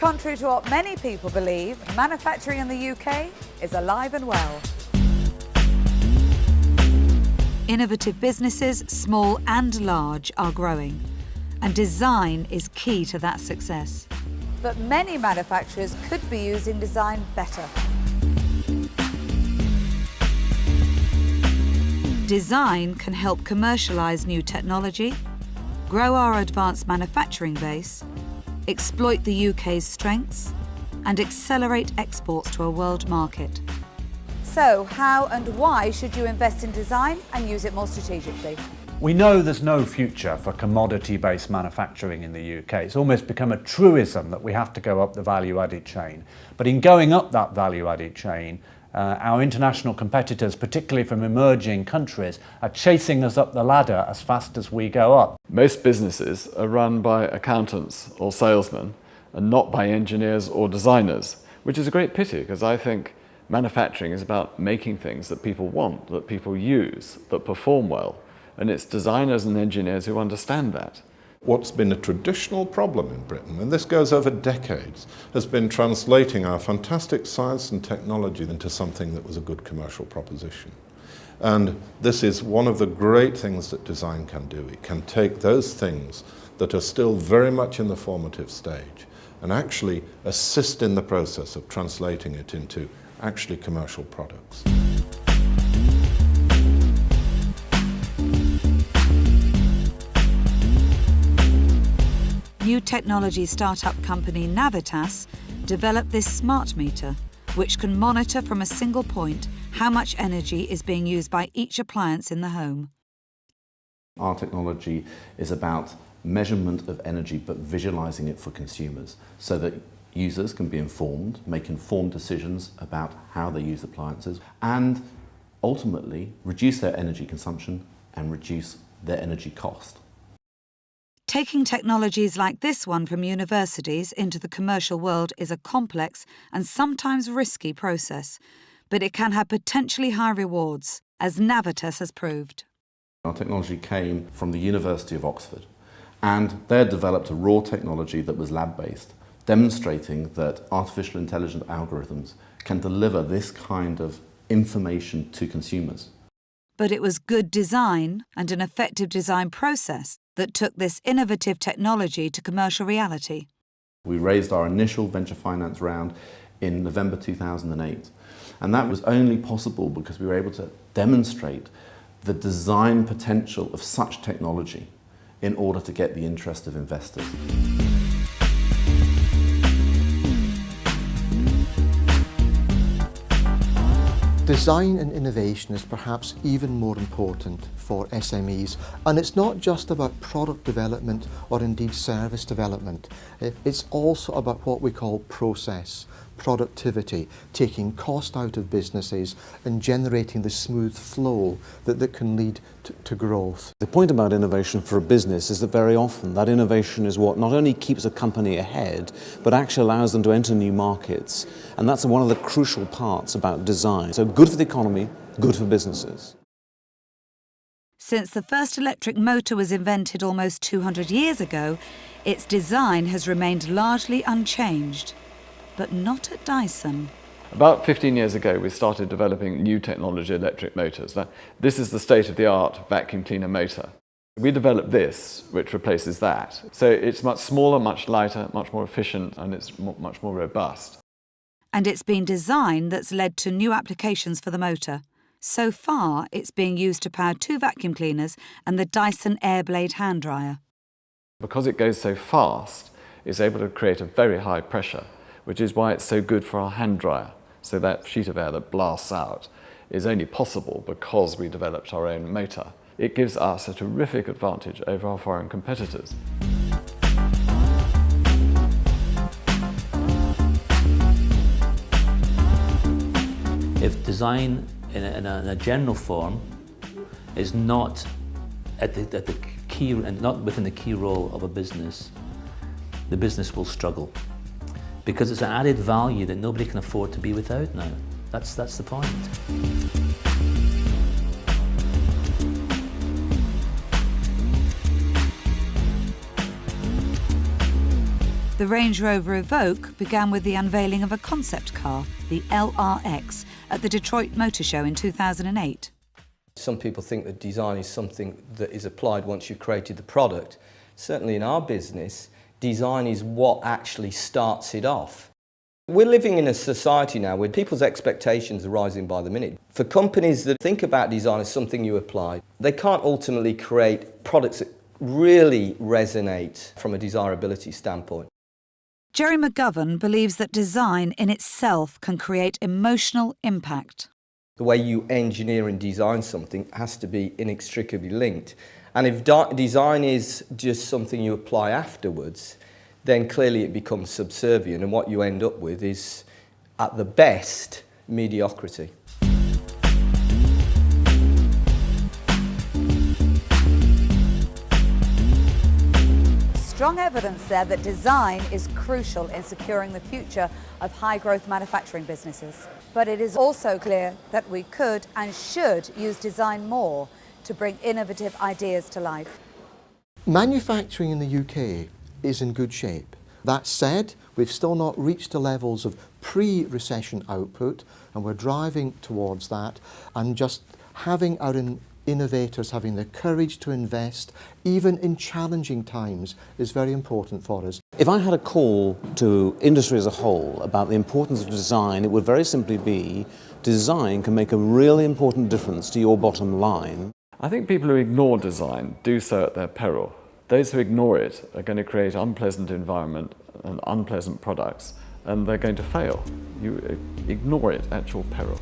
Contrary to what many people believe, manufacturing in the UK is alive and well. Innovative businesses, small and large, are growing, and design is key to that success. But many manufacturers could be using design better. Design can help commercialise new technology, grow our advanced manufacturing base, exploit the UK's strengths, and accelerate exports to a world market. So, how and why should you invest in design and use it more strategically? We know there's no future for commodity-based manufacturing in the UK. It's almost become a truism that we have to go up the value-added chain. But in going up that value-added chain, our international competitors, particularly from emerging countries, are chasing us up the ladder as fast as we go up. Most businesses are run by accountants or salesmen and not by engineers or designers, which is a great pity because I think manufacturing is about making things that people want, that people use, that perform well. And it's designers and engineers who understand that. What's been a traditional problem in Britain, and this goes over decades, has been translating our fantastic science and technology into something that was a good commercial proposition. And this is one of the great things that design can do. It can take those things that are still very much in the formative stage and actually assist in the process of translating it into actually commercial products. New technology startup company Navitas developed this smart meter, which can monitor from a single point how much energy is being used by each appliance in the home. Our technology is about measurement of energy but visualizing it for consumers so that users can be informed, make informed decisions about how they use appliances and ultimately reduce their energy consumption and reduce their energy cost. Taking technologies like this one from universities into the commercial world is a complex and sometimes risky process, but it can have potentially high rewards, as Navitas has proved. Our technology came from the University of Oxford, and they had developed a raw technology that was lab-based, demonstrating that artificial intelligent algorithms can deliver this kind of information to consumers. But it was good design and an effective design process that took this innovative technology to commercial reality. We raised our initial venture finance round in November 2008, and that was only possible because we were able to demonstrate the design potential of such technology in order to get the interest of investors. Design and innovation is perhaps even more important for SMEs, and it's not just about product development or indeed service development. It's also about what we call process, productivity, taking cost out of businesses and generating the smooth flow that can lead to growth. The point about innovation for a business is that very often that innovation is what not only keeps a company ahead, but actually allows them to enter new markets. And that's one of the crucial parts about design. So good for the economy, good for businesses. Since the first electric motor was invented almost 200 years ago, its design has remained largely unchanged. But not at Dyson. About 15 years ago, we started developing new technology electric motors. Now, this is the state-of-the-art vacuum cleaner motor. We developed this, which replaces that. So it's much smaller, much lighter, much more efficient, and it's much more robust. And it's been design that's led to new applications for the motor. So far, it's being used to power 2 vacuum cleaners and the Dyson Airblade hand dryer. Because it goes so fast, it's able to create a very high pressure, which is why it's so good for our hand dryer. So that sheet of air that blasts out is only possible because we developed our own motor. It gives us a terrific advantage over our foreign competitors. If design in a general form is not at the key and not within the key role of a business, the business will struggle. Because it's an added value that nobody can afford to be without now. That's the point. The Range Rover Evoque began with the unveiling of a concept car, the LRX, at the Detroit Motor Show in 2008. Some people think that design is something that is applied once you've created the product. Certainly in our business, design is what actually starts it off. We're living in a society now where people's expectations are rising by the minute. For companies that think about design as something you apply, they can't ultimately create products that really resonate from a desirability standpoint. Jerry McGovern believes that design in itself can create emotional impact. The way you engineer and design something has to be inextricably linked. And if design is just something you apply afterwards, then clearly it becomes subservient, and what you end up with is, at the best, mediocrity. Strong evidence there that design is crucial in securing the future of high-growth manufacturing businesses. But it is also clear that we could and should use design more to bring innovative ideas to life. Manufacturing in the UK is in good shape. That said, we've still not reached the levels of pre-recession output, and we're driving towards that, and just having our innovators having the courage to invest, even in challenging times, is very important for us. If I had a call to industry as a whole about the importance of design, it would very simply be design can make a really important difference to your bottom line. I think people who ignore design do so at their peril. Those who ignore it are going to create unpleasant environment and unpleasant products, and they're going to fail. You ignore it at your peril.